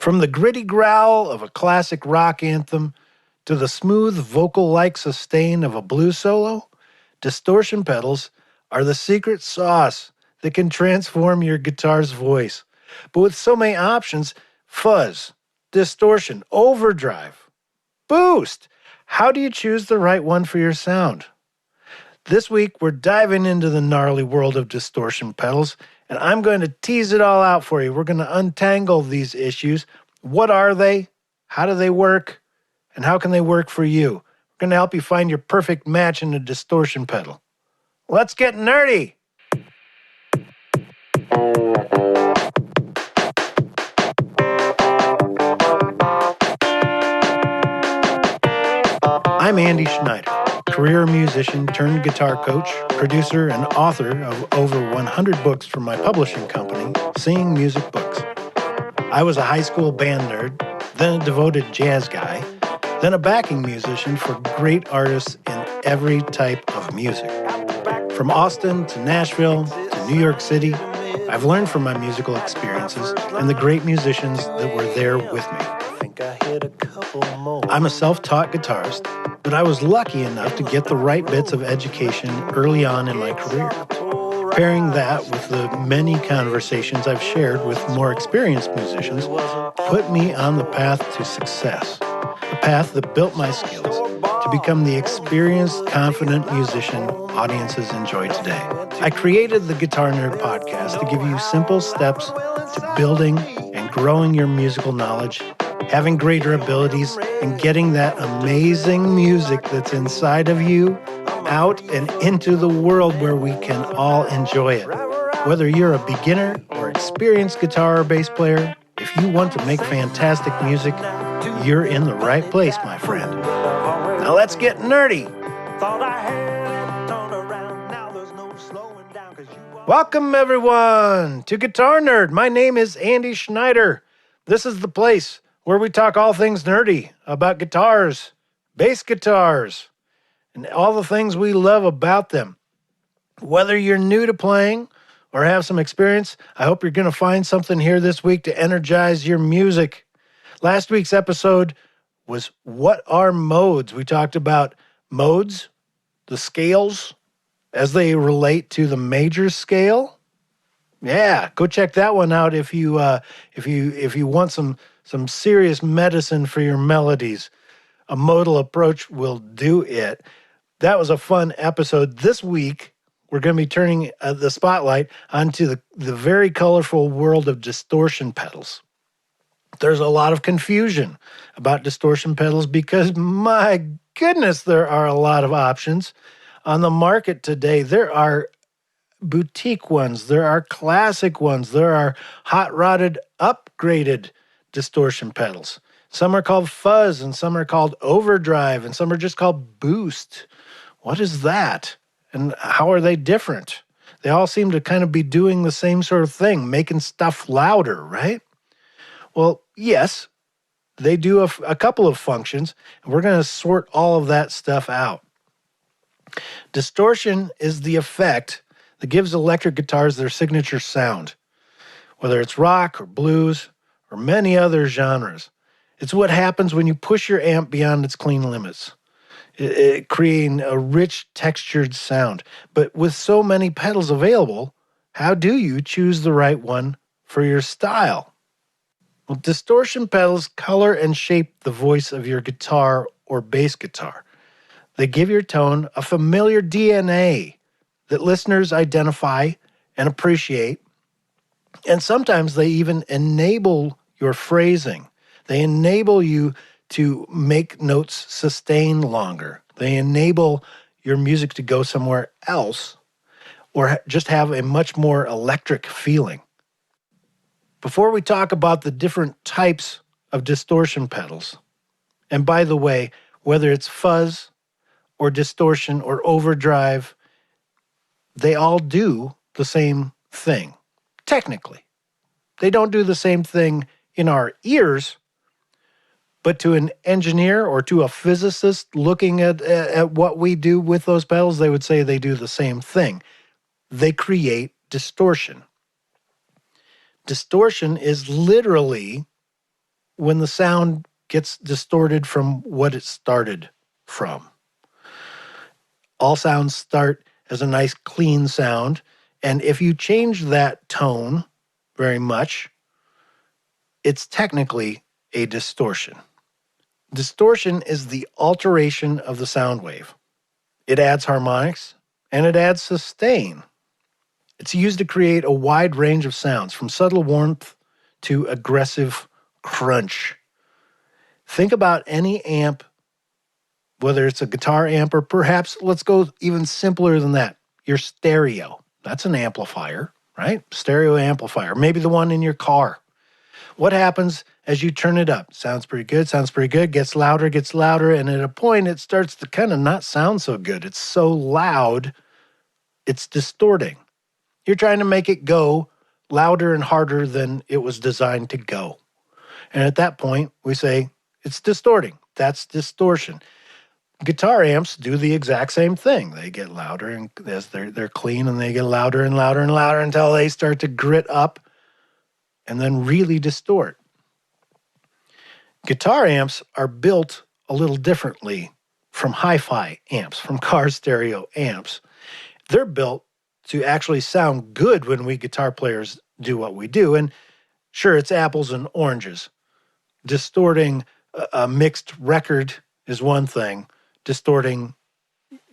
From the gritty growl of a classic rock anthem to the smooth vocal-like sustain of a blues solo, distortion pedals are the secret sauce that can transform your guitar's voice. But with so many options, fuzz, distortion, overdrive, boost, how do you choose the right one for your sound? This week, we're diving into the gnarly world of distortion pedals, and I'm going to tease it all out for you. We're going to untangle these issues. What are they? How do they work? And how can they work for you? We're going to help you find your perfect match in a distortion pedal. Let's get nerdy! I'm Andy Schneider, career musician turned guitar coach, producer, and author of over 100 books from my publishing company, Seeing Music Books. I was a high school band nerd, then a devoted jazz guy, then a backing musician for great artists in every type of music. From Austin to Nashville to New York City, I've learned from my musical experiences and the great musicians that were there with me. I'm a self-taught guitarist, but I was lucky enough to get the right bits of education early on in my career. Pairing that with the many conversations I've shared with more experienced musicians put me on the path to success, a path that built my skills to become the experienced, confident musician audiences enjoy today. I created the Guitar Nerd podcast to give you simple steps to building and growing your musical knowledge, having greater abilities, and getting that amazing music that's inside of you out and into the world where we can all enjoy it. Whether you're a beginner or experienced guitar or bass player, if you want to make fantastic music, you're in the right place, my friend. Now let's get nerdy. Welcome, everyone, to Guitar Nerd. My name is Andy Schneider. This is the place where we talk all things nerdy about guitars, bass guitars, and all the things we love about them. Whether you're new to playing or have some experience, I hope you're going to find something here this week to energize your music. Last week's episode was What Are Modes? We talked about modes, the scales, as they relate to the major scale. Yeah, go check that one out if you want some serious medicine for your melodies. A modal approach will do it. That was a fun episode. This week, we're going to be turning the spotlight onto the very colorful world of distortion pedals. There's a lot of confusion about distortion pedals because, my goodness, there are a lot of options on the market today. There are boutique ones, there are classic ones, there are hot-rodded, upgraded distortion pedals. Some are called fuzz, and some are called overdrive, and some are just called boost. What is that? And how are they different? They all seem to kind of be doing the same sort of thing, making stuff louder, right? Well, yes, they do a couple of functions, and we're going to sort all of that stuff out. Distortion is the effect that gives electric guitars their signature sound, whether it's rock or blues or many other genres. It's what happens when you push your amp beyond its clean limits, creating a rich, textured sound. But with so many pedals available, how do you choose the right one for your style? Well, distortion pedals color and shape the voice of your guitar or bass guitar. They give your tone a familiar DNA that listeners identify and appreciate, and sometimes they even enable your phrasing. They enable you to make notes sustain longer. They enable your music to go somewhere else or just have a much more electric feeling. Before we talk about the different types of distortion pedals, and by the way, whether it's fuzz or distortion or overdrive, they all do the same thing, technically. They don't do the same thing in our ears, but to an engineer or to a physicist looking at what we do with those pedals, they would say they do the same thing. They create distortion. Distortion is literally when the sound gets distorted from what it started from. All sounds start as a nice clean sound, and if you change that tone very much, it's technically a distortion. Distortion is the alteration of the sound wave. It adds harmonics and it adds sustain. It's used to create a wide range of sounds, from subtle warmth to aggressive crunch. Think about any amp, whether it's a guitar amp or perhaps let's go even simpler than that, your stereo. That's an amplifier, right? Stereo amplifier, maybe the one in your car. What happens as you turn it up? Sounds pretty good, gets louder, and at a point it starts to kind of not sound so good. It's so loud, it's distorting. You're trying to make it go louder and harder than it was designed to go. And at that point, we say it's distorting. That's distortion. Guitar amps do the exact same thing. They get louder and as they're clean, and they get louder and louder and louder until they start to grit up and then really distort. Guitar amps are built a little differently from hi-fi amps, from car stereo amps. They're built to actually sound good when we guitar players do what we do. And sure, it's apples and oranges. Distorting a mixed record is one thing. Distorting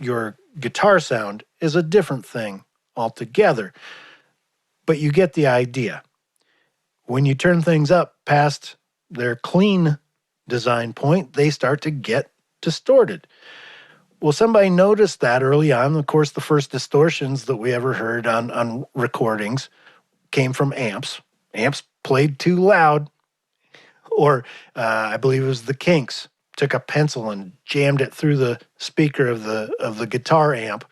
your guitar sound is a different thing altogether. But you get the idea. When you turn things up past their clean design point, they start to get distorted. Well, somebody noticed that early on. Of course, the first distortions that we ever heard on recordings came from amps. Amps played too loud. Or I believe it was the Kinks took a pencil and jammed it through the speaker of the guitar amp,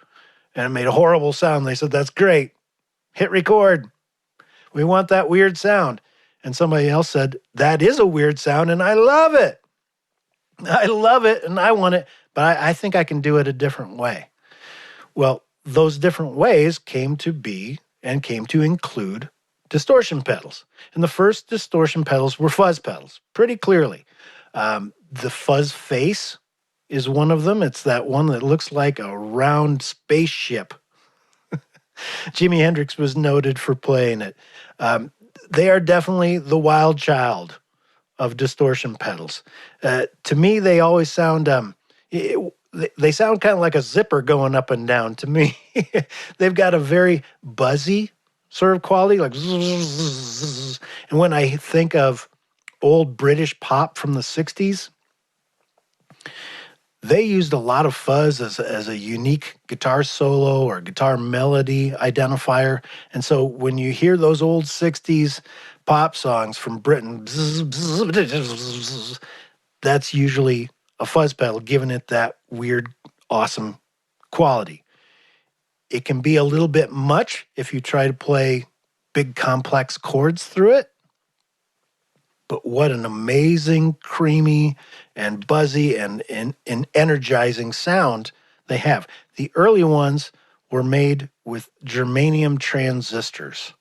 and it made a horrible sound. They said, "That's great. Hit record. We want that weird sound." And somebody else said, "That is a weird sound, and I love it. I love it, and I want it, but I think I can do it a different way." Well, those different ways came to be and came to include distortion pedals. And the first distortion pedals were fuzz pedals, pretty clearly. The fuzz face is one of them. It's that one that looks like a round spaceship. Jimi Hendrix was noted for playing it. They are definitely the wild child of distortion pedals. To me, they always sound, they sound kind of like a zipper going up and down to me. They've got a very buzzy sort of quality, like zzz. And when I think of old British pop from the 60s, they used a lot of fuzz as a unique guitar solo or guitar melody identifier. And so when you hear those old 60s pop songs from Britain, that's usually a fuzz pedal giving it that weird, awesome quality. It can be a little bit much if you try to play big, complex chords through it. But what an amazing, creamy, and buzzy and energizing sound they have. The early ones were made with germanium transistors,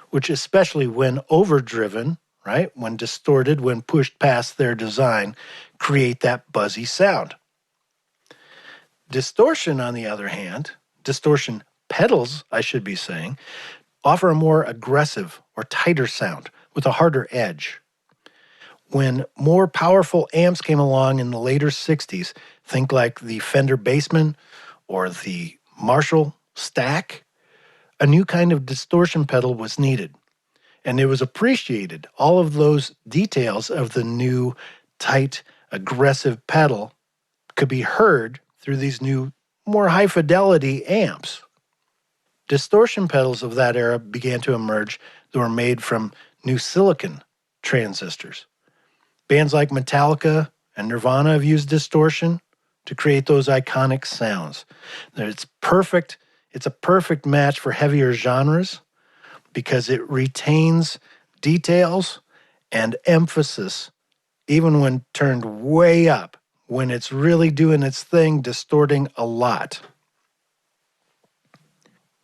which especially when overdriven, right, when distorted, when pushed past their design, create that buzzy sound. Distortion, on the other hand, distortion pedals, I should be saying, offer a more aggressive or tighter sound with a harder edge. When more powerful amps came along in the later 60s, think like the Fender Bassman or the Marshall Stack, a new kind of distortion pedal was needed. And it was appreciated. All of those details of the new, tight, aggressive pedal could be heard through these new, more high-fidelity amps. Distortion pedals of that era began to emerge that were made from new silicon transistors. Bands like Metallica and Nirvana have used distortion to create those iconic sounds. It's perfect. It's a perfect match for heavier genres because it retains details and emphasis even when turned way up, when it's really doing its thing, distorting a lot.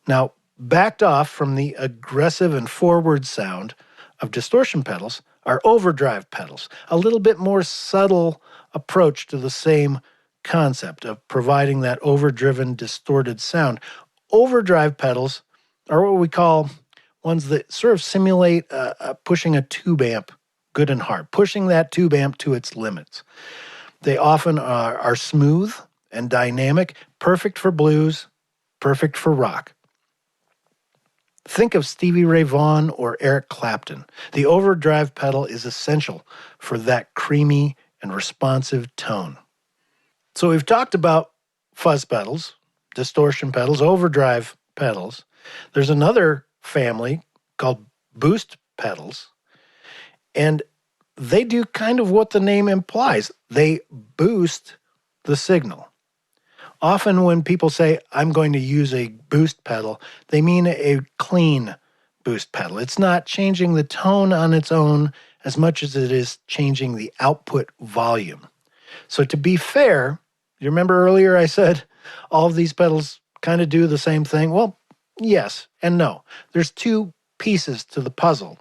Now, backed off from the aggressive and forward sound of distortion pedals are overdrive pedals, a little bit more subtle approach to the same concept of providing that overdriven, distorted sound. Overdrive pedals are what we call ones that sort of simulate pushing a tube amp good and hard, pushing that tube amp to its limits. They often are smooth and dynamic, perfect for blues, perfect for rock. Think of Stevie Ray Vaughan or Eric Clapton. The overdrive pedal is essential for that creamy and responsive tone. So we've talked about fuzz pedals, distortion pedals, overdrive pedals. There's another family called boost pedals, and they do kind of what the name implies. They boost the signal. Often when people say, I'm going to use a boost pedal, they mean a clean boost pedal. It's not changing the tone on its own as much as it is changing the output volume. So to be fair, you remember earlier I said all of these pedals kind of do the same thing? Well, yes and no. There's two pieces to the puzzle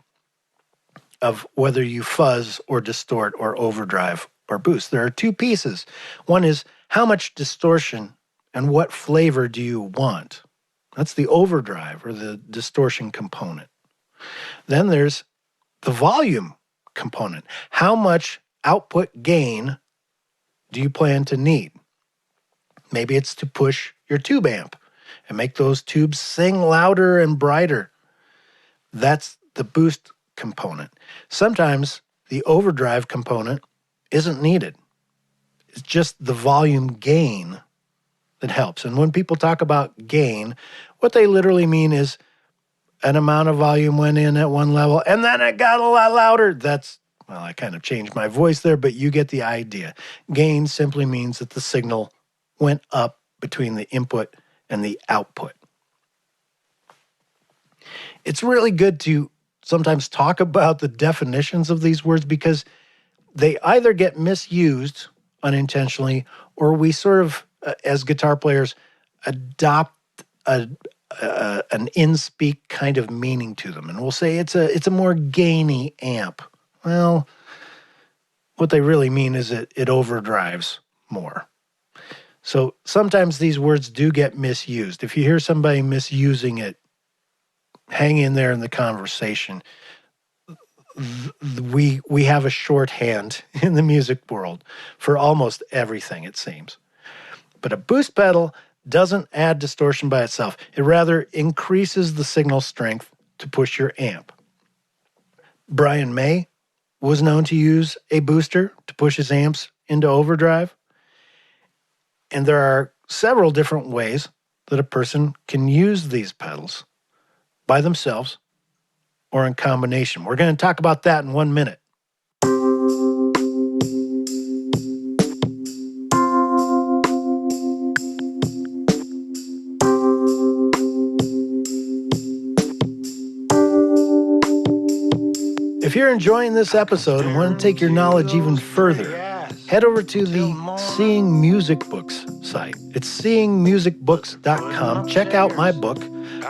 of whether you fuzz or distort or overdrive or boost. There are two pieces. One is how much distortion and what flavor do you want? That's the overdrive or the distortion component. Then there's the volume component. How much output gain do you plan to need? Maybe it's to push your tube amp and make those tubes sing louder and brighter. That's the boost component. Sometimes the overdrive component isn't needed. It's just the volume gain that helps. And when people talk about gain, what they literally mean is an amount of volume went in at one level and then it got a lot louder. Well, I kind of changed my voice there, but you get the idea. Gain simply means that the signal went up between the input and the output. It's really good to sometimes talk about the definitions of these words because they either get misused unintentionally or we sort of, as guitar players, adopt an in-speak kind of meaning to them. And we'll say it's a more gainy amp. Well, what they really mean is it overdrives more. So sometimes these words do get misused. If you hear somebody misusing it, hang in there in the conversation. We have a shorthand in the music world for almost everything, it seems. But a boost pedal doesn't add distortion by itself. It rather increases the signal strength to push your amp. Brian May was known to use a booster to push his amps into overdrive. And there are several different ways that a person can use these pedals by themselves or in combination. We're going to talk about that in 1 minute. If you're enjoying this episode and want to take your knowledge even further, head over to the Seeing Music Books site. It's seeingmusicbooks.com. Check out my book,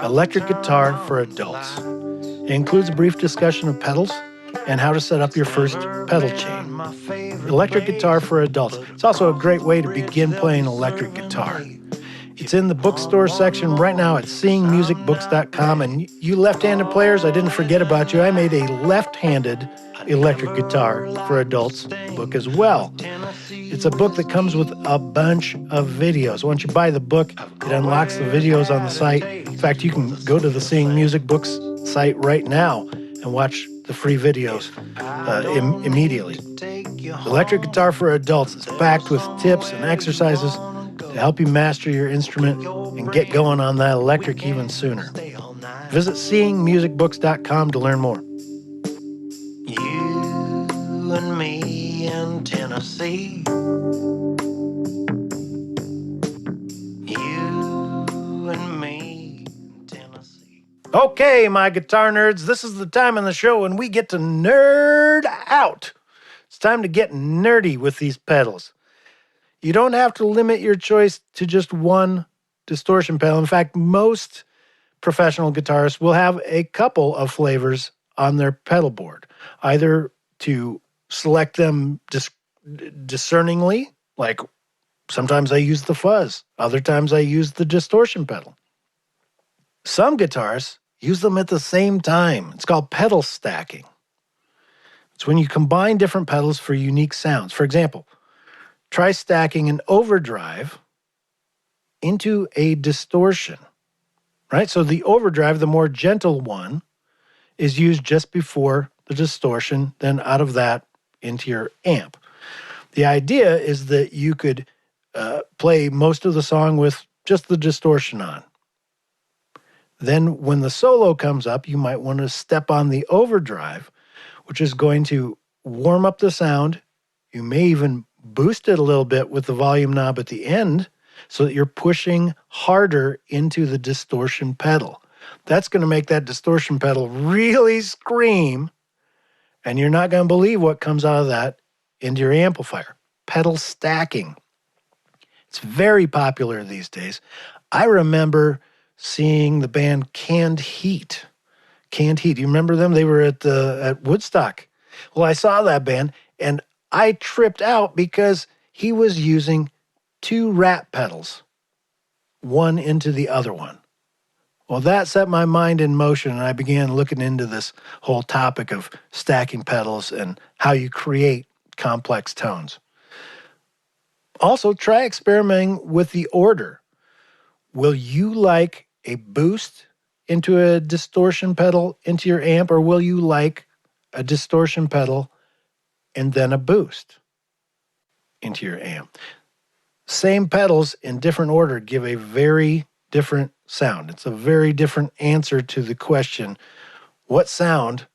Electric Guitar for Adults. It includes a brief discussion of pedals and how to set up your first pedal chain. Electric Guitar for Adults. It's also a great way to begin playing electric guitar. It's in the bookstore section right now at seeingmusicbooks.com. And you left-handed players, I didn't forget about you. I made a left-handed electric guitar for adults book as well. It's a book that comes with a bunch of videos. Once you buy the book, it unlocks the videos on the site. In fact, you can go to the Seeing Music Books site right now and watch the free videos immediately. Electric Guitar for Adults is packed with tips and exercises to help you master your instrument and get going on that electric even sooner. Visit seeingmusicbooks.com to learn more. You and me in Tennessee. You and me in Tennessee. Okay, my guitar nerds, this is the time in the show when we get to nerd out. It's time to get nerdy with these pedals. You don't have to limit your choice to just one distortion pedal. In fact, most professional guitarists will have a couple of flavors on their pedal board, either to select them discerningly. Like sometimes I use the fuzz, other times I use the distortion pedal. Some guitars use them at the same time. It's called pedal stacking. It's when you combine different pedals for unique sounds. For example, try stacking an overdrive into a distortion, right? So the overdrive, the more gentle one, is used just before the distortion, then out of that into your amp. The idea is that you could play most of the song with just the distortion on. Then when the solo comes up, you might want to step on the overdrive, which is going to warm up the sound. You may even boost it a little bit with the volume knob at the end so that you're pushing harder into the distortion pedal. That's going to make that distortion pedal really scream, and you're not going to believe what comes out of that into your amplifier. Pedal stacking. It's very popular these days. I remember seeing the band Canned Heat. Canned Heat. You remember them? They were at Woodstock. Well, I saw that band, and I tripped out because he was using two rat pedals, one into the other one. Well, that set my mind in motion, and I began looking into this whole topic of stacking pedals and how you create complex tones. Also, try experimenting with the order. Will you like a boost into a distortion pedal into your amp, or will you like a distortion pedal and then a boost into your amp? Same pedals in different order give a very different sound. It's a very different answer to the question, what sound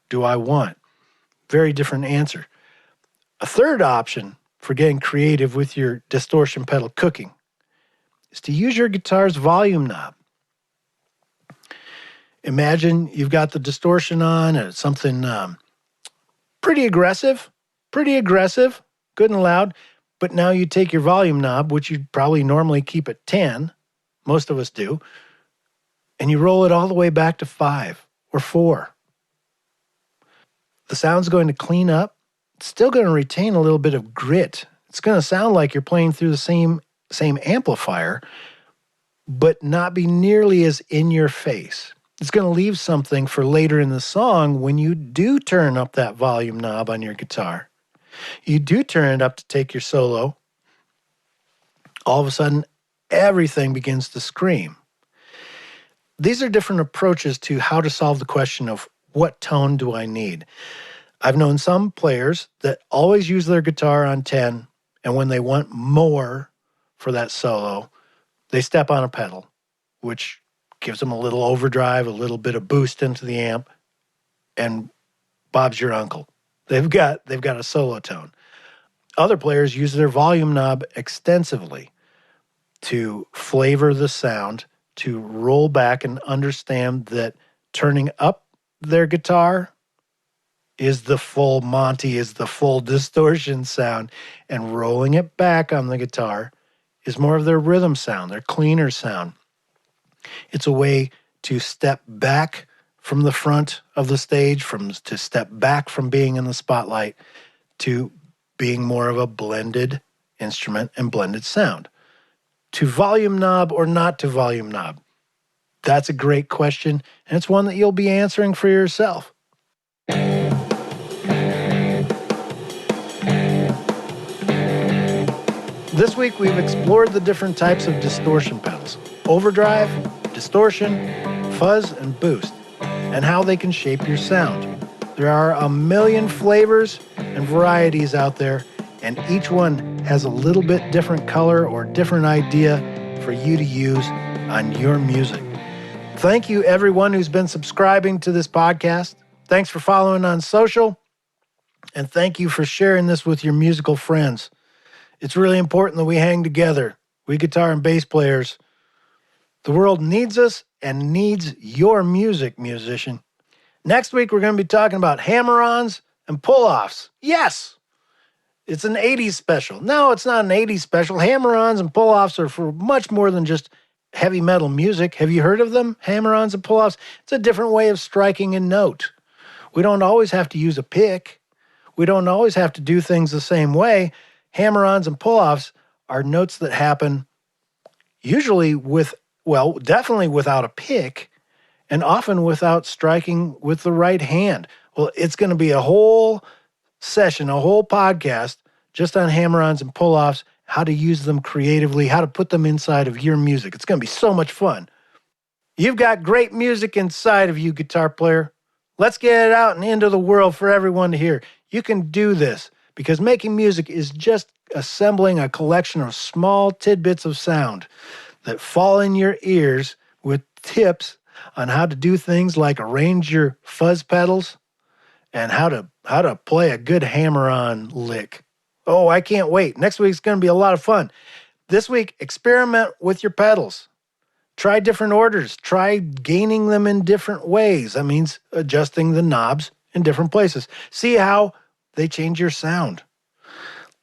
do I want? Very different answer. A third option for getting creative with your distortion pedal cooking is to use your guitar's volume knob. Imagine you've got the distortion on and it's something pretty aggressive, good and loud, but now you take your volume knob, which you'd probably normally keep at 10, most of us do, and you roll it all the way back to 5 or 4. The sound's going to clean up. It's still going to retain a little bit of grit. It's going to sound like you're playing through the same amplifier, but not be nearly as in your face. It's going to leave something for later in the song when you do turn up that volume knob on your guitar. You do turn it up to take your solo. All of a sudden, everything begins to scream. These are different approaches to how to solve the question of what tone do I need. I've known some players that always use their guitar on 10, and when they want more for that solo, they step on a pedal, which gives them a little overdrive, a little bit of boost into the amp, and Bob's your uncle. They've got a solo tone. Other players use their volume knob extensively to flavor the sound, to roll back and understand that turning up their guitar is the full Monty, is the full distortion sound, and rolling it back on the guitar is more of their rhythm sound, their cleaner sound. It's a way to step back from the front of the stage, to step back from being in the spotlight to being more of a blended instrument and blended sound. To volume knob or not to volume knob? That's a great question, and it's one that you'll be answering for yourself. This week, we've explored the different types of distortion pedals: overdrive, distortion, fuzz, and boost, and how they can shape your sound. There are a million flavors and varieties out there, and each one has a little bit different color or different idea for you to use on your music. Thank you, everyone who's been subscribing to this podcast. Thanks for following on social, and thank you for sharing this with your musical friends. It's really important that we hang together, we guitar and bass players. The world needs us and needs your music, musician. Next week, we're going to be talking about hammer-ons and pull-offs. Yes! It's an 80s special. No, it's not an 80s special. Hammer-ons and pull-offs are for much more than just heavy metal music. Have you heard of them? Hammer-ons and pull-offs? It's a different way of striking a note. We don't always have to use a pick. We don't always have to do things the same way. Hammer-ons and pull-offs are notes that happen usually definitely without a pick, and often without striking with the right hand. Well, it's going to be a whole session, a whole podcast just on hammer-ons and pull-offs, how to use them creatively, how to put them inside of your music. It's going to be so much fun. You've got great music inside of you, guitar player. Let's get it out and into the world for everyone to hear. You can do this because making music is just assembling a collection of small tidbits of sound that fall in your ears with tips on how to do things like arrange your fuzz pedals and how to play a good hammer-on lick. Oh, I can't wait. Next week's going to be a lot of fun. This week, experiment with your pedals. Try different orders. Try gaining them in different ways. That means adjusting the knobs in different places. See how they change your sound.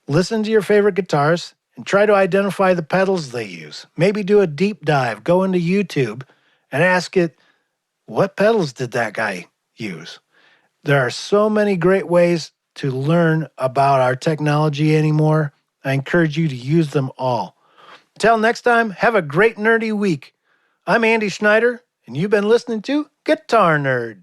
Listen to your favorite guitars and try to identify the pedals they use. Maybe do a deep dive. Go into YouTube and ask it, what pedals did that guy use? There are so many great ways to learn about our technology anymore. I encourage you to use them all. Until next time, have a great nerdy week. I'm Andy Schneider, and you've been listening to Guitar Nerd.